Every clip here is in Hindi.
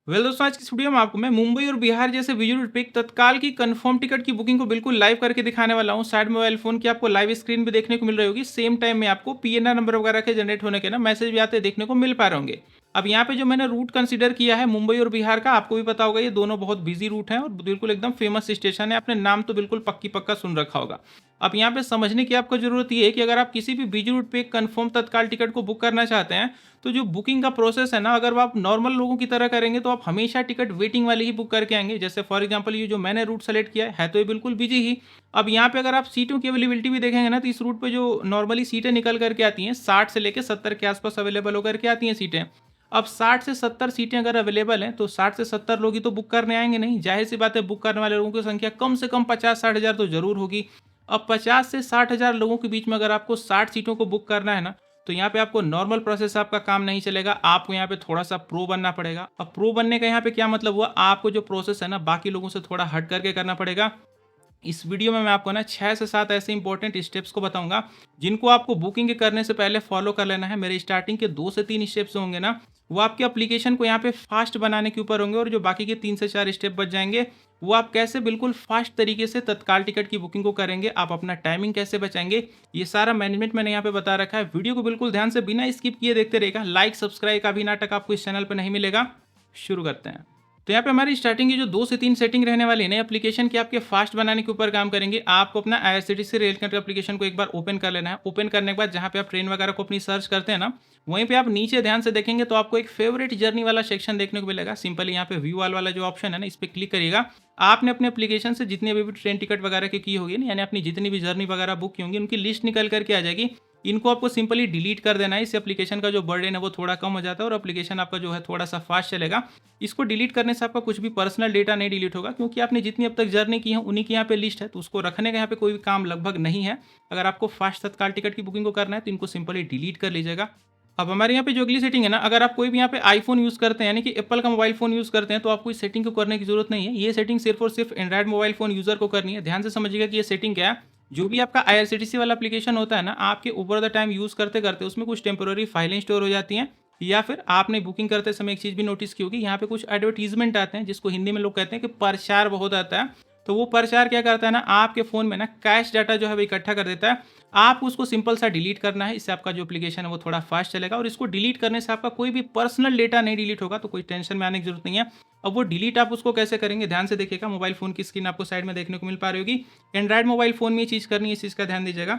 दोस्तों, आज की इस वीडियो में आपको मैं मुंबई और बिहार जैसे विजुअल पिक तत्काल की कंफर्म टिकट की बुकिंग को बिल्कुल लाइव करके दिखाने वाला हूँ। साइड मोबाइल फोन की आपको लाइव स्क्रीन भी देखने को मिल रही होगी। सेम टाइम में आपको पीएनआर नंबर वगैरह के जनरेट होने के ना मैसेज भी आते देखने को मिल पा रहे होंगे। अब यहाँ पे जो मैंने रूट कंसीडर किया है मुंबई और बिहार का, आपको भी पता होगा ये दोनों बहुत बिजी रूट हैं और बिल्कुल एकदम फेमस स्टेशन है। आपने नाम तो बिल्कुल पक्की पक्का सुन रखा होगा। अब यहाँ पे समझने की आपको जरूरत ये है कि अगर आप किसी भी बिजी रूट पे कंफर्म तत्काल टिकट को बुक करना चाहते हैं, तो जो बुकिंग का प्रोसेस है ना, अगर वो आप नॉर्मल लोगों की तरह करेंगे तो आप हमेशा टिकट वेटिंग वाली ही बुक करके आएंगे। जैसे फॉर एग्जांपल ये जो मैंने रूट सेलेक्ट किया है तो ये बिल्कुल बिजी ही। अब यहाँ पे अगर आप सीटों की अवेलेबिलिटी भी देखेंगे ना, तो इस रूट पे जो नॉर्मली सीटें निकल करके आती हैं 60 से लेकर 70 के आसपास अवेलेबल होकर के आती हैं सीटें। अब 60 से 70 सीटें अगर अवेलेबल हैं तो 60 से 70 लोग ही तो बुक करने आएंगे नहीं। जाहिर सी बात है, बुक करने वाले लोगों की संख्या कम से कम 50-60 हज़ार तो जरूर होगी। अब 50 से 60 हज़ार लोगों के बीच में अगर आपको 60 सीटों को बुक करना है ना, तो यहाँ पे आपको नॉर्मल प्रोसेस आपका काम नहीं चलेगा। आपको यहाँ पे थोड़ा सा प्रो बनना पड़ेगा। अब प्रो बनने का यहाँ पे क्या मतलब हुआ, आपको जो प्रोसेस है ना बाकी लोगों से थोड़ा हट करके करना पड़ेगा। इस वीडियो में मैं आपको ना 6 से 7 ऐसे इंपॉर्टेंट स्टेप्स को बताऊंगा, जिनको आपको बुकिंग करने से पहले फॉलो कर लेना है। मेरे स्टार्टिंग के 2 से 3 स्टेप्स होंगे ना, वो आपके एप्लीकेशन को यहाँ पे फास्ट बनाने के ऊपर होंगे, और जो बाकी के 3 से 4 स्टेप बच जाएंगे वो आप कैसे बिल्कुल फास्ट तरीके से तत्काल टिकट की बुकिंग को करेंगे, आप अपना टाइमिंग कैसे बचाएंगे, ये सारा मैनेजमेंट मैंने यहाँ पे बता रखा है। वीडियो को बिल्कुल ध्यान से बिना स्किप किए देखते रहेगा। लाइक सब्सक्राइब का भी नाटक आपको इस चैनल पर नहीं मिलेगा। शुरू करते हैं। तो यहाँ पे हमारी स्टार्टिंग की जो 2 से 3 सेटिंग रहने वाली है ना एप्लीकेशन की, आपके फास्ट बनाने के ऊपर काम करेंगे। आपको अपना आईआरसीटीसी रेलकंट्री एप्लीकेशन को एक बार ओपन कर लेना है। ओपन करने के बाद जहाँ पे आप ट्रेन वगैरह को अपनी सर्च करते हैं ना, वहीं पे आप नीचे ध्यान से देखेंगे तो आपको एक फेवरेट जर्नी वाला सेक्शन देखने को मिलेगा। सिंपली यहाँ पे व्यू ऑल वाला जो ऑप्शन है ना, इस पर क्लिक करिएगा। आपने अपने एप्लीकेशन से जितनी भी ट्रेन टिकट वगैरह की होगी ना, यानी अपनी जितनी भी जर्नी वगैरह बुक की होंगी, उनकी लिस्ट निकल करके आ जाएगी। इनको आपको सिंपली डिलीट कर देना है। इस एप्लीकेशन का जो बर्डन है वो थोड़ा कम हो जाता है और एप्लीकेशन आपका जो है थोड़ा सा फास्ट चलेगा। इसको डिलीट करने से आपका कुछ भी पर्सनल डेटा नहीं डिलीट होगा, क्योंकि आपने जितनी अब तक जर्नी की है उन्हीं की यहाँ पे लिस्ट है, तो उसको रखने का यहाँ पे कोई भी काम लगभग नहीं है। अगर आपको फास्ट तत्काल टिकट की बुकिंग को करना है तो इनको सिंपली डिलीट कर लीजिएगा। अब हमारे यहाँ पे जो अगली सेटिंग है ना, अगर आप कोई भी यहाँ पे आईफोन यूज़ करते हैं, यानी कि एप्पल का मोबाइल फ़ोन यूज़ करते हैं, तो आपको इस सेटिंग को करने की जरूरत नहीं है। ये सेटिंग सिर्फ और सिर्फ एंड्रॉइड मोबाइल फ़ोन यूज़र को करनी है। ध्यान से समझिएगा कि ये सेटिंग क्या है। जो भी आपका आईआरसीटीसी वाला एप्लीकेशन होता है ना, आपके ओवर द टाइम यूज़ करते करते उसमें कुछ टेम्पोररी फाइलें स्टोर हो जाती हैं, या फिर आपने बुकिंग करते समय एक चीज़ भी नोटिस की होगी, यहाँ पे कुछ एडवर्टीजमेंट आते हैं जिसको हिंदी में लोग कहते हैं कि प्रचार बहुत आता है। तो वो प्रचार क्या करता है ना, आपके फ़ोन में ना कैश डाटा जो है वो इकट्ठा कर देता है। आप उसको सिंपल सा डिलीट करना है। इससे आपका जो एप्लीकेशन है वो थोड़ा फास्ट चलेगा, और इसको डिलीट करने से आपका कोई भी पर्सनल डेटा नहीं डिलीट होगा, तो कोई टेंशन में आने की जरूरत नहीं है। अब वो डिलीट आप उसको कैसे करेंगे, ध्यान से देखिएगा। मोबाइल फोन की स्क्रीन आपको साइड में देखने को मिल पा रही होगी। एंड्रॉइड मोबाइल फोन में ये चीज़ करनी है, इस चीज़ का ध्यान दीजिएगा।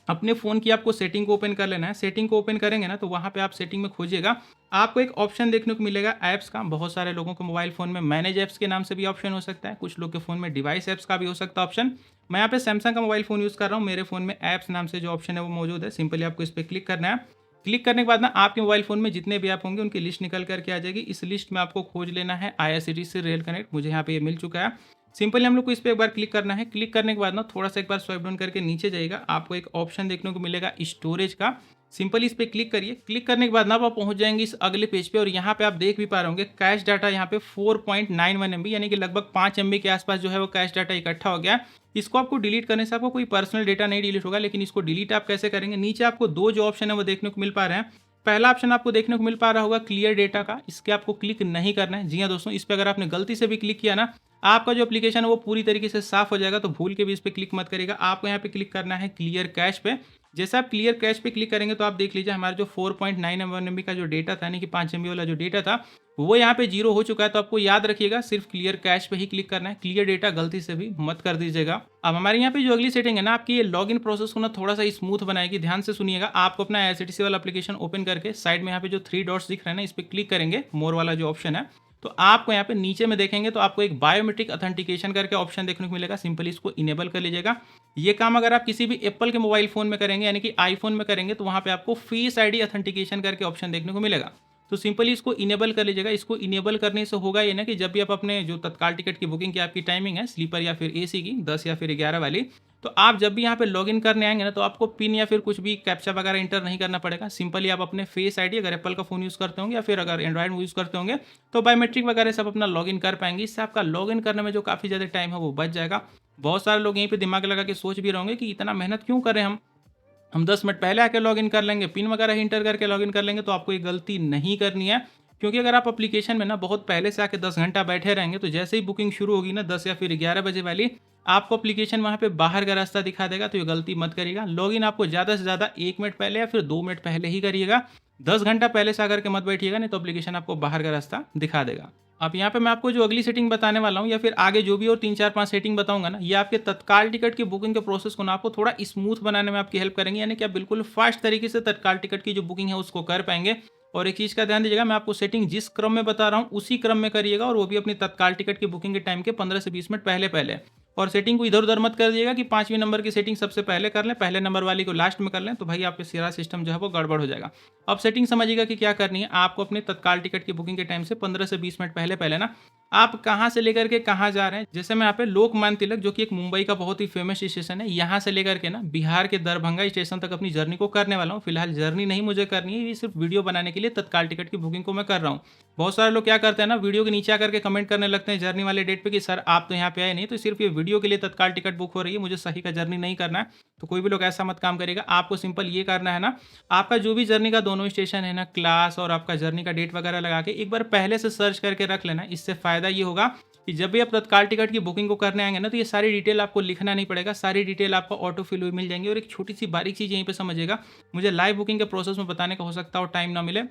अपने फ़ोन की आपको सेटिंग को ओपन कर लेना है। सेटिंग को ओपन करेंगे ना, तो वहाँ पे आप सेटिंग में खोजिएगा, आपको एक ऑप्शन देखने को मिलेगा ऐप्स का। बहुत सारे लोगों के मोबाइल फ़ोन में मैनेज ऐप्स के नाम से भी ऑप्शन हो सकता है, कुछ लोग के फ़ोन में डिवाइस ऐप्स का भी हो सकता है ऑप्शन। मैं यहाँ पे सैमसंग का मोबाइल फ़ोन यूज़ कर रहा हूँ। मेरे फ़ोन में ऐप्स नाम से जो ऑप्शन है वो मौजूद है। सिंपली आपको इस पर क्लिक करना है। क्लिक करने के बाद ना आपके मोबाइल फ़ोन में जितने भी ऐप होंगे उनकी लिस्ट निकल करके आ जाएगी। इस लिस्ट में आपको खोज लेना है आईआरसीटीसी रेल कनेक्ट। मुझे यहाँ पे ये मिल चुका है। सिंपली हम लोग को इस पर एक बार क्लिक करना है। क्लिक करने के बाद ना थोड़ा सा एक बार स्वाइप डाउन करके नीचे जाइएगा, आपको एक ऑप्शन देखने को मिलेगा स्टोरेज का। सिंपली इस पर क्लिक करिए। क्लिक करने के बाद ना आप पहुंच जाएंगे इस अगले पेज पे, और यहाँ पे आप देख भी पा रहे होंगे कैश डाटा यहाँ पे 4.91 MB, यानी कि लगभग 5 MB के आसपास जो है वो कैश डाटा इकट्ठा हो गया। इसको आपको डिलीट करने से आपको कोई पर्सनल डेटा नहीं डिलीट होगा, लेकिन इसको डिलीट आप कैसे करेंगे, नीचे आपको दो जो ऑप्शन है वो देखने को मिल पा रहे हैं। पहला ऑप्शन आपको देखने को मिल पा रहा होगा क्लियर डेटा का, इसके आपको क्लिक नहीं करना है। जी हाँ दोस्तों, इस पर अगर आपने गलती से भी क्लिक किया ना, आपका जो एप्लीकेशन है वो पूरी तरीके से साफ हो जाएगा, तो भूल के भी इस पर क्लिक मत करिएगा। आपको यहाँ पे क्लिक करना है क्लियर कैश पे। जैसे आप क्लियर कैश पे क्लिक करेंगे तो आप देख लीजिए हमारा जो 4.91 MB का जो डेटा था, यानी कि 5 MB वाला जो डेटा था, वो यहाँ पे जीरो हो चुका है। तो आपको याद रखिएगा सिर्फ क्लियर कैश पे ही क्लिक करना है, क्लियर डेटा गलती से भी मत कर दीजिएगा। अब हमारे यहाँ पे जो अगली सेटिंग है ना, आपकी ये लॉगिन प्रोसेस को ना थोड़ा सा स्मूथ बनाएगी। ध्यान से सुनिएगा। आपको अपना आईआरसीटीसी वाला एप्लीकेशन ओपन करके साइड में यहाँ पे जो 3 डॉट्स दिख रहे हैं ना, इस पर क्लिक करेंगे, मोर वाला जो ऑप्शन है, तो आपको यहाँ पे नीचे में देखेंगे तो आपको एक बायोमेट्रिक ऑथेंटिकेशन करके ऑप्शन देखने को मिलेगा। सिंपली इसको इनेबल कर लीजिएगा। ये काम अगर आप किसी भी एप्पल के मोबाइल फोन में करेंगे, यानी कि आईफोन में करेंगे, तो वहाँ पे आपको फेस आईडी ऑथेंटिकेशन करके ऑप्शन देखने को मिलेगा। तो सिंपली इसको इनेबल कर लीजिएगा। इसको इनेबल करने से होगा ये ना कि जब भी आप अपने जो तत्काल टिकट की बुकिंग की आपकी टाइमिंग है स्लीपर या फिर एसी की 10 या फिर 11 वाली, तो आप जब भी यहाँ पे लॉगिन करने आएंगे ना, तो आपको पिन या फिर कुछ भी कैप्चा वगैरह इंटर नहीं करना पड़ेगा। सिंपली आप अपने फेस आईडी, अगर एप्पल का फोन यूज़ करते होंगे या फिर अगर एंड्रॉइड यूज़ करते होंगे, तो बायोमेट्रिक वगैरह सब अपना लॉगिन कर पाएंगे। इससे आपका लॉगिन करने में जो काफ़ी ज़्यादा टाइम है वो बच जाएगा। बहुत सारे लोग यहीं पे दिमाग लगा के सोच भी रहे होंगे कि इतना मेहनत क्यों करें हम 10 मिनट पहले आके लॉगिन कर लेंगे, पिन वगैरह इंटर करके लॉगिन कर लेंगे। तो आपको ये गलती नहीं करनी है, क्योंकि अगर आप एप्लीकेशन में ना बहुत पहले से आके 10 घंटा बैठे रहेंगे तो जैसे ही बुकिंग शुरू होगी ना 10 या फिर 11 बजे वाली, आपको एप्लीकेशन वहाँ पे बाहर का रास्ता दिखा देगा। तो ये गलती मत करिएगा। लॉगिन आपको ज़्यादा से ज़्यादा 1 मिनट पहले या फिर 2 मिनट पहले ही करिएगा। 10 घंटा पहले से आकर के मत बैठिएगा, नहीं तो एप्लीकेशन आपको बाहर का रास्ता दिखा देगा। अब यहाँ पे मैं आपको जो अगली सेटिंग बताने वाला हूँ या फिर आगे जो भी और 3, 4, 5 सेटिंग बताऊंगा ना, ये आपके तत्काल टिकट की बुकिंग के प्रोसेस को ना आपको थोड़ा स्मूथ बनाने में आपकी हेल्प करेंगे। यानी कि आप बिल्कुल फास्ट तरीके से तत्काल टिकट की जो बुकिंग है उसको कर पाएंगे। और एक चीज़ का ध्यान दीजिएगा, मैं आपको सेटिंग जिस क्रम में बता रहा हूँ उसी क्रम में करिएगा, और वो भी अपनी तत्काल टिकट की बुकिंग के टाइम के 15 से 20 मिनट पहले पहले। और सेटिंग को इधर उधर मत कर दिएगा कि 5वीं नंबर की सेटिंग सबसे पहले कर लें, पहले नंबर वाली को लास्ट में कर लें, तो भाई आपके सारा सिस्टम जो है वो गड़बड़ हो जाएगा। अब सेटिंग समझिएगा कि क्या करनी है। आपको अपने तत्काल टिकट की बुकिंग के टाइम से 15 से 20 मिनट पहले पहले ना, आप कहाँ से लेकर के कहाँ जा रहे हैं। जैसे मैं यहाँ पे लोकमान्य तिलक, जो कि एक मुंबई का बहुत ही फेमस स्टेशन है, यहाँ से लेकर के ना बिहार के दरभंगा स्टेशन तक अपनी जर्नी को करने वाला हूँ। फिलहाल जर्नी नहीं मुझे करनी है, ये सिर्फ वीडियो बनाने के लिए तत्काल टिकट की बुकिंग को मैं कर रहा हूँ। बहुत सारे लोग क्या करते हैं ना, वीडियो के नीचे आकर के कमेंट करने लगते हैं जर्नी वाले डेट पे कि सर आप तो यहाँ पे आए नहीं, तो सिर्फ ये वीडियो के लिए तत्काल टिकट बुक हो रही है, मुझे सही का जर्नी नहीं करना है। तो कोई भी लोग ऐसा मत काम करेगा। आपको सिंपल ये करना है ना, आपका जो भी जर्नी का दोनों स्टेशन है ना, क्लास और आपका जर्नी का डेट वगैरह लगा के एक बार पहले से सर्च करके रख लेना। इससे फायदा ये होगा कि जब भी आप तत्काल टिकट की बुकिंग को करने आएंगे ना, तो ये सारी डिटेल आपको लिखना नहीं पड़ेगा, सारी डिटेल आपको ऑटो फिल हुई मिल जाएंगी। और एक छोटी सी बारीक चीज़ यहीं पे समझिएगा, मुझे लाइव बुकिंग के प्रोसेस में बताने का हो सकता है और टाइम ना मिले।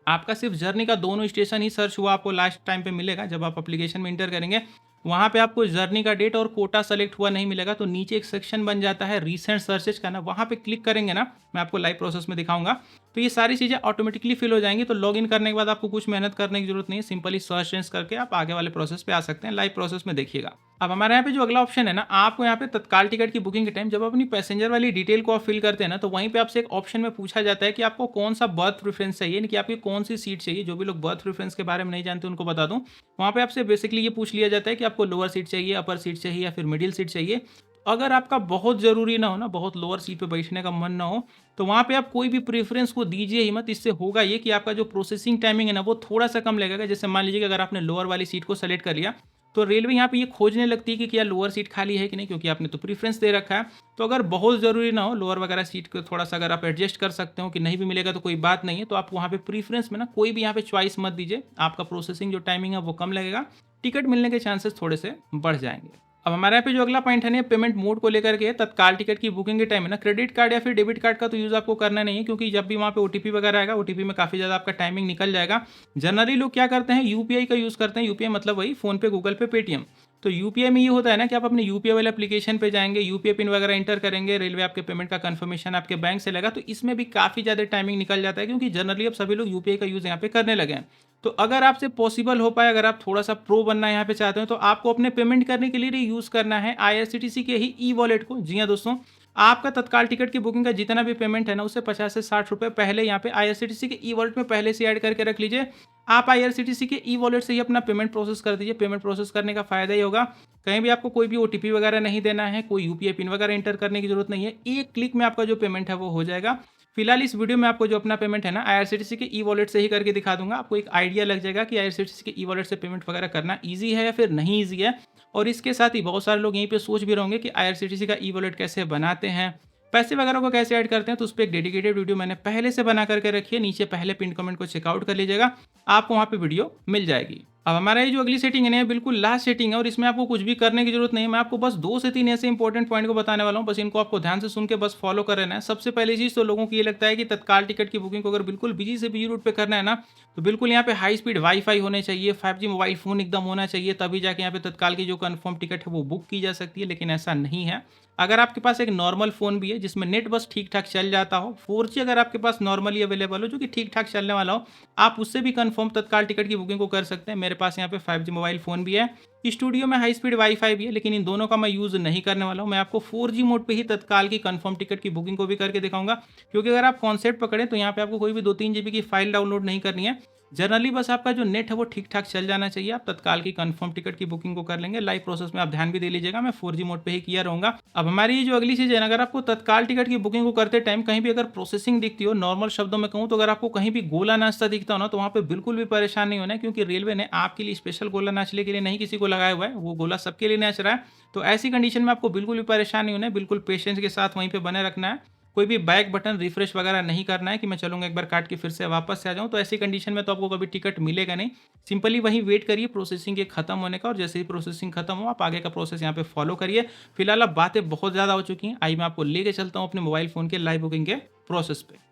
आपका सिर्फ जर्नी का दोनों स्टेशन ही सर्च हुआ आपको लास्ट टाइम पे मिलेगा। जब आप एप्लीकेशन में इंटर करेंगे वहाँ पे आपको जर्नी का डेट और कोटा सेलेक्ट हुआ नहीं मिलेगा, तो नीचे एक सेक्शन बन जाता है रीसेंट सर्चेज का ना, वहाँ पे क्लिक करेंगे ना, मैं आपको लाइव प्रोसेस में दिखाऊंगा, तो ये सारी चीज़ें ऑटोमेटिकली फिल हो जाएंगी। तो लॉगिन करने के बाद आपको कुछ मेहनत करने की जरूरत नहीं है, सिंपली सर्च चेंज करके आप आगे वाले प्रोसेस पे आ सकते हैं। लाइव प्रोसेस में देखिएगा। अब हमारे यहाँ पे जो अगला ऑप्शन है ना, आपको यहाँ पे तत्काल टिकट की बुकिंग के टाइम जब आप अपनी पैसेंजर वाली डिटेल को आप फिल करते हैं ना, तो वहीं पे आपसे एक ऑप्शन में पूछा जाता है कि आपको कौन सा बर्थ प्रेफरेंस चाहिए, यानी कि आपकी कौन सी सीट चाहिए। जो भी लोग बर्थ प्रेफरेंस के बारे में नहीं जानते उनको बता दूं, वहाँ पे आपसे बेसिकली ये पूछ लिया जाता है कि आपको लोअर सीट चाहिए, अपर सीट चाहिए या फिर मिडिल सीट चाहिए। अगर आपका बहुत ज़रूरी ना हो ना, बहुत लोअर सीट पे बैठने का मन ना हो, तो वहाँ पे आप कोई भी प्रेफरेंस को दीजिए ही मत। इससे होगा ये कि आपका जो प्रोसेसिंग टाइमिंग है ना, वो थोड़ा सा कम लगेगा। जैसे मान लीजिए कि अगर आपने लोअर वाली सीट को सेलेक्ट कर लिया, तो रेलवे यहाँ पे ये खोजने लगती है कि क्या लोअर सीट खाली है कि नहीं, क्योंकि आपने तो प्रीफ्रेंस दे रखा है। तो अगर बहुत ज़रूरी ना हो लोअर वगैरह सीट को थोड़ा सा अगर आप एडजस्ट कर सकते हो कि नहीं भी मिलेगा तो कोई बात नहीं है, तो आप वहाँ पे प्रीफ्रेंस में ना कोई भी यहाँ पे चॉइस मत दीजिए। आपका प्रोसेसिंग जो टाइमिंग है वो कम लगेगा, टिकट मिलने के चांसेस थोड़े से बढ़ जाएंगे। अब हमारे यहाँ पे जो अगला पॉइंट है ना, पेमेंट मोड को लेकर के तत्काल टिकट की बुकिंग के टाइम है ना, क्रेडिट कार्ड या फिर डेबिट कार्ड का तो यूज़ आपको करना नहीं है, क्योंकि जब भी वहाँ पे ओटीपी वगैरह आएगा, ओटीपी में काफ़ी ज़्यादा आपका टाइमिंग निकल जाएगा। जनरली लोग क्या करते हैं, यूपीआई का यूज़ करते हैं। यूपीआई मतलब वही फोन पे, गूगल पे, पेटीएम। तो यूपीआई में ये होता है ना कि आप अपने यूपीआई वाले एप्लीकेशन पे जाएंगे, यूपीआई पिन वगैरह इंटर करेंगे, रेलवे आपके पेमेंट का कंफर्मेशन आपके बैंक से लेगा, तो इसमें भी काफ़ी ज़्यादा टाइमिंग निकल जाता है, क्योंकि जनरली अब सभी लोग यूपीआई का यूज़ यहाँ पे करने लगे हैं। तो अगर आपसे पॉसिबल हो पाए, अगर आप थोड़ा सा प्रो बनना यहाँ पे चाहते हो, तो आपको अपने पेमेंट करने के लिए यूज़ करना है आईआरसीटीसी के ही ई वॉलेट को। जी हाँ दोस्तों, आपका तत्काल टिकट की बुकिंग का जितना भी पेमेंट है ना, उससे 50 से 60 रुपये पहले यहाँ पे आईआरसीटीसी के ई वॉलेट में पहले से ऐड करके रख लीजिए। आप आईआरसीटीसी के ई वॉलेट से ही अपना पेमेंट प्रोसेस कर दीजिए। पेमेंट प्रोसेस करने का फायदा ही होगा, कहीं भी आपको कोई भी ओटीपी वगैरह नहीं देना है, कोई यूपीआई पिन वगैरह इंटर करने की जरूरत नहीं है। एक क्लिक में आपका जो पेमेंट है वो हो जाएगा। फिलहाल इस वीडियो में आपको जो अपना पेमेंट है ना, आईआरसीटीसी के ई वॉलेट से ही करके दिखा दूंगा। आपको एक आइडिया लग जाएगा कि आईआरसीटीसी के ई वॉलेट से पेमेंट वगैरह करना ईजी है या फिर नहीं ईजी है। और इसके साथ ही बहुत सारे लोग यहीं पे सोच भी रहेंगे कि आईआरसीटीसी का ई वॉलेट कैसे बनाते हैं, पैसे वगैरह को कैसे ऐड करते हैं। तो उस पर एक डेडिकेटेड वीडियो मैंने पहले से बना करके रखी है, नीचे पहले पिन कमेंट को चेकआउट कर लीजिएगा, आपको वहाँ पे वीडियो मिल जाएगी। अब हमारा ये जो अगली सेटिंग है ना, बिल्कुल लास्ट सेटिंग है और इसमें आपको कुछ भी करने की जरूरत नहीं है। मैं आपको बस 2 से 3 ऐसे इंपॉर्टेंट पॉइंट को बताने वाला हूँ, बस इनको आपको ध्यान से सुन के बस फॉलो कर रहना है। सबसे पहली चीज़ तो लोगों को ये लगता है कि तत्काल टिकट की बुकिंग को अगर बिल्कुल बिजी से बिजी रूट पे करना है ना, तो बिल्कुल यहाँ पे हाई स्पीड वाईफाई होने चाहिए, 5G मोबाइल फ़ोन एकदम होना चाहिए, तभी जाके यहाँ पे तत्काल की जो कन्फर्म टिकट है वो बुक की जा सकती है। लेकिन ऐसा नहीं है। अगर आपके पास एक नॉर्मल फ़ोन भी है जिसमें नेट बस ठीक ठाक चल जाता हो, 4G अगर आपके पास नॉर्मली अवेलेबल हो जो कि ठीक ठाक चलने वाला हो, आप उससे भी कंफर्म तत्काल टिकट की बुकिंग को कर सकते हैं। मेरे पास यहाँ पे 5G मोबाइल फ़ोन भी है, स्टूडियो में हाई स्पीड वाईफाई भी है, लेकिन इन दोनों का मैं यूज़ नहीं करने वाला हूँ। मैं आपको 4G मोड पे ही तत्काल की कंफर्म टिकट की बुकिंग को भी करके दिखाऊंगा, क्योंकि अगर आप कॉन्सेप्ट पकड़ें तो यहाँ पे आपको कोई भी 2-3 GB की फाइल डाउनलोड नहीं करनी है। जनरली बस आपका जो नेट है वो ठीक ठाक चल जाना चाहिए, आप तत्काल की कंफर्म टिकट की बुकिंग को कर लेंगे। लाइव प्रोसेस में आप ध्यान भी दे लीजिएगा, मैं 4G मोड पे ही किया रहूंगा। अब हमारी जो अगली चीज़ है, अगर आपको तत्काल टिकट की बुकिंग को करते टाइम कहीं भी अगर प्रोसेसिंग दिखती हो, नॉर्मल शब्दों में कहूँ तो अगर आपको कहीं भी गोला नाचता दिखता हो ना, तो वहाँ पे बिल्कुल भी परेशान नहीं होना है, क्योंकि रेलवे ने आपके लिए स्पेशल गोला नाचने के लिए नहीं किसी को लगाया हुआ है, वो गोला सबके लिए नाच रहा है। तो ऐसी कंडीशन में आपको बिल्कुल भी परेशान नहीं होना है, बिल्कुल पेशेंस के साथ वहीं पर बने रखना है। कोई भी बैक बटन रिफ्रेश वगैरह नहीं करना है कि मैं चलूँगा एक बार काट के फिर से वापस से आ जाऊँ, तो ऐसी कंडीशन में तो आपको कभी टिकट मिलेगा नहीं। सिंपली वहीं वेट करिए प्रोसेसिंग के खत्म होने का, और जैसे ही प्रोसेसिंग खत्म हो आप आगे का प्रोसेस यहाँ पे फॉलो करिए। फिलहाल अब बातें बहुत ज़्यादा हो चुकी हैं, आइए मैं आपको लेके चलता हूँ अपने मोबाइल फ़ोन के लाइव बुकिंग के प्रोसेस पे।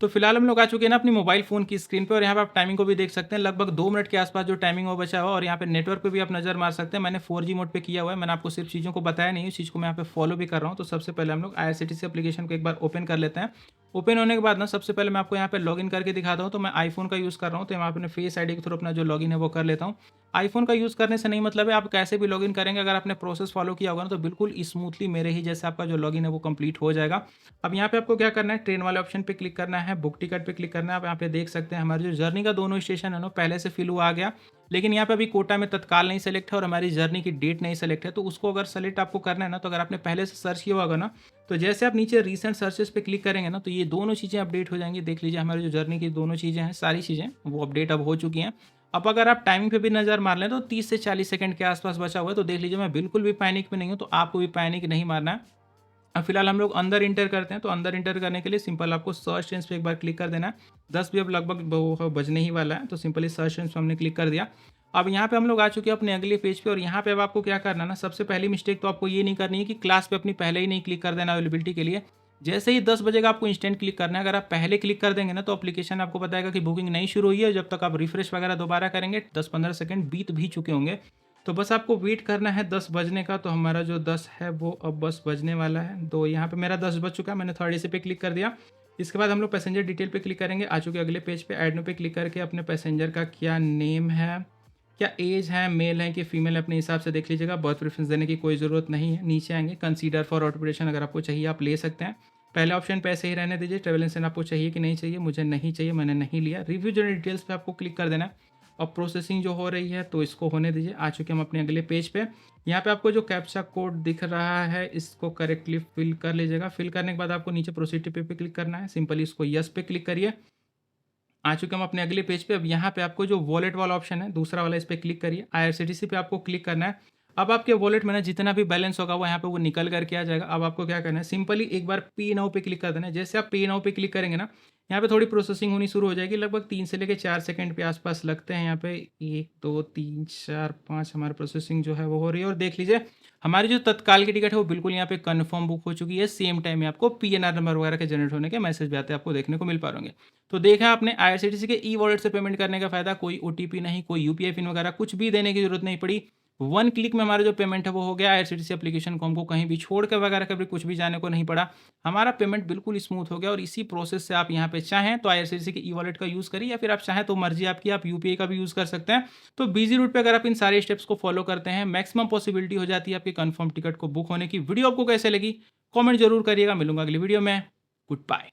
तो फिलहाल हम लोग आ चुके हैं ना अपनी मोबाइल फ़ोन की स्क्रीन पे, और यहाँ पे आप टाइमिंग को भी देख सकते हैं, लगभग 2 मिनट के आसपास जो टाइमिंग वो बचा हुआ है, और यहाँ पे नेटवर्क पे भी आप नज़र मार सकते हैं। मैंने 4G मोड पे किया हुआ है, मैंने आपको सिर्फ चीज़ों को बताया नहीं, उस चीज़ को मैं यहाँ पे फॉलो भी कर रहा हूँ। तो सबसे पहले हम लोग आईआरसीटीसी एप्लीकेशन को एक बार ओपन कर लेते हैं। ओपन होने के बाद ना सबसे पहले मैं आपको यहाँ पे लॉगिन करके दिखाता हूँ। तो मैं आईफ़ोन का यूज़ कर रहा हूँ, तो यहाँ पे अपने फेस आईडी के थ्रू अपना जो लॉगिन है वो कर लेता हूँ। आईफ़ोन का यूज़ करने से नहीं मतलब है, आप कैसे भी लॉगिन करेंगे, अगर आपने प्रोसेस फॉलो किया होगा ना तो बिल्कुल स्मूथली मेरे ही जैसे आपका जो लॉगिन है वो कंप्लीट हो जाएगा। अब यहाँ पे आपको क्या करना है, ट्रेन वाले ऑप्शन पे क्लिक करना है, बुक टिकट पे क्लिक करना है। आप यहाँ पे देख सकते हैं हमारी जो जर्नी का दोनों स्टेशन है ना पहले से फिल हुआ आ गया, लेकिन यहाँ पे अभी कोटा में तत्काल नहीं सेलेक्ट है और हमारी जर्नी की डेट नहीं सेलेक्ट है। तो उसको अगर सेलेक्ट आपको करना है ना, तो अगर आपने पहले से सर्च किया होगा ना, तो जैसे आप नीचे रीसेंट सर्चेस पे क्लिक करेंगे ना, तो ये दोनों चीज़ें अपडेट हो जाएंगी। देख लीजिए हमारी जो जर्नी की दोनों चीज़ें हैं, सारी चीज़ें वो अपडेट अब हो चुकी हैं। अब अगर आप टाइमिंग पे भी नज़र मार लें तो 30 से 40 सेकंड के आसपास बचा हुआ है। तो देख लीजिए मैं बिल्कुल भी पैनिक में नहीं हूँ, तो आपको भी पैनिक नहीं मारना है। अब फिलहाल हम लोग अंदर इंटर करते हैं, तो अंदर इंटर करने के लिए सिंपल आपको सर्च ट्रेंस पे एक बार क्लिक कर देना है। 10 भी अब लगभग वो बजने ही वाला है, तो सिंपली सर्च ट्रेंस पे हमने क्लिक कर दिया। अब यहाँ पे हम लोग आ चुके हैं अपने अगले पेज पे, और यहाँ पे अब आपको क्या करना है ना, सबसे पहली मिस्टेक तो आपको ये नहीं करनी है कि क्लास पे अपनी पहले ही नहीं क्लिक कर देना अवेलेबिलिटी के लिए। जैसे ही 10 बजेगा आपको इंस्टेंट क्लिक करना है। अगर आप पहले क्लिक कर देंगे ना, तो एप्लीकेशन आपको बताएगा कि बुकिंग नहीं शुरू हुई है, जब तक आप रिफ्रेश वगैरह दोबारा करेंगे 10-15 सेकंड बीत भी चुके होंगे। तो बस आपको वेट करना है 10 बजने का। तो हमारा जो 10 है वो अब बस बजने वाला है। तो यहाँ पे मेरा 10 बज चुका है, मैंने थर्ड एसी पे क्लिक कर दिया। इसके बाद हम लोग पैसेंजर डिटेल पे क्लिक करेंगे। आ चुके अगले पेज पे, ऐड न्यू पे क्लिक करके अपने पैसेंजर का क्या नेम है, क्या एज है, मेल है कि फीमेल है, अपने हिसाब से देख लीजिएगा। बर्थ प्रेफरेंस देने की कोई ज़रूरत नहीं है। नीचे आएंगे कंसीडर फॉर ऑटोमेशन, अगर आपको चाहिए आप ले सकते हैं। पहले ऑप्शन पे ऐसे ही रहने दीजिए। ट्रेवल इंश्योरेंस आपको चाहिए कि नहीं चाहिए, मुझे नहीं चाहिए, मैंने नहीं लिया। रिव्यू जनरल डिटेल्स पे आपको क्लिक कर देना है। अब प्रोसेसिंग जो हो रही है तो इसको होने दीजिए। आ चुके हम अपने अगले पेज पे। यहाँ पे आपको जो कैप्चा कोड दिख रहा है इसको करेक्टली फिल कर लीजिएगा। फिल करने के बाद आपको नीचे प्रोसीड पे क्लिक करना है, सिंपली इसको यस पे क्लिक करिए। आ चुके हम अपने अगले पेज पे। अब यहाँ पे आपको जो वॉलेट वाला ऑप्शन है दूसरा वाला, इस पर क्लिक करिए। आईआरसीटीसी पे आपको क्लिक करना है। अब आपके वॉलेट में ना जितना भी बैलेंस होगा वो यहाँ पे वो निकल करके आ जाएगा। अब आपको क्या करना है, सिंपली एक बार पे नाउ पे क्लिक कर देना है। जैसे आप पे नाउ पे क्लिक करेंगे ना, यहाँ पे थोड़ी प्रोसेसिंग होनी शुरू हो जाएगी। लगभग 3 से लेकर 4 सेकंड के आसपास लगते हैं। यहाँ पे 1 2 3 4 5 हमारी प्रोसेसिंग जो है वो हो रही है। और देख लीजिए हमारी जो तत्काल की टिकट है वो बिल्कुल यहाँ पे कन्फर्म बुक हो चुकी है। सेम टाइम में आपको पीएनआर नंबर वगैरह के जनरेट होने के मैसेज भी आते हैं, आपको देखने को मिल पा रहे होंगे। तो देखा आपने आईआरसीटीसी के ई वॉलेट से पेमेंट करने का फायदा, कोई ओटीपी नहीं, कोई यूपीआई पिन वगैरह कुछ भी देने की जरूरत नहीं पड़ी। 1 क्लिक में हमारा जो पेमेंट है वो हो गया। आईआरसीटीसी एप्लीकेशन को हमको कहीं भी छोड़ के वगैरह कभी कुछ भी जाने को नहीं पड़ा। हमारा पेमेंट बिल्कुल स्मूथ हो गया। और इसी प्रोसेस से आप यहाँ पे चाहें तो आईआरसीटीसी के ई वॉलेट का यूज़ करिए, या फिर आप चाहें तो मर्जी आपकी, आप यूपीआई का भी यूज़ कर सकते हैं। तो बिजी रूट पे अगर आप इन सारे स्टेप्स को फॉलो करते हैं, मैक्सिमम पॉसिबिलिटी हो जाती है आपकी कंफर्म टिकट को बुक होने की। वीडियो आपको कैसे लगी कमेंट जरूर करिएगा। मिलूंगा अगली वीडियो में। Good bye.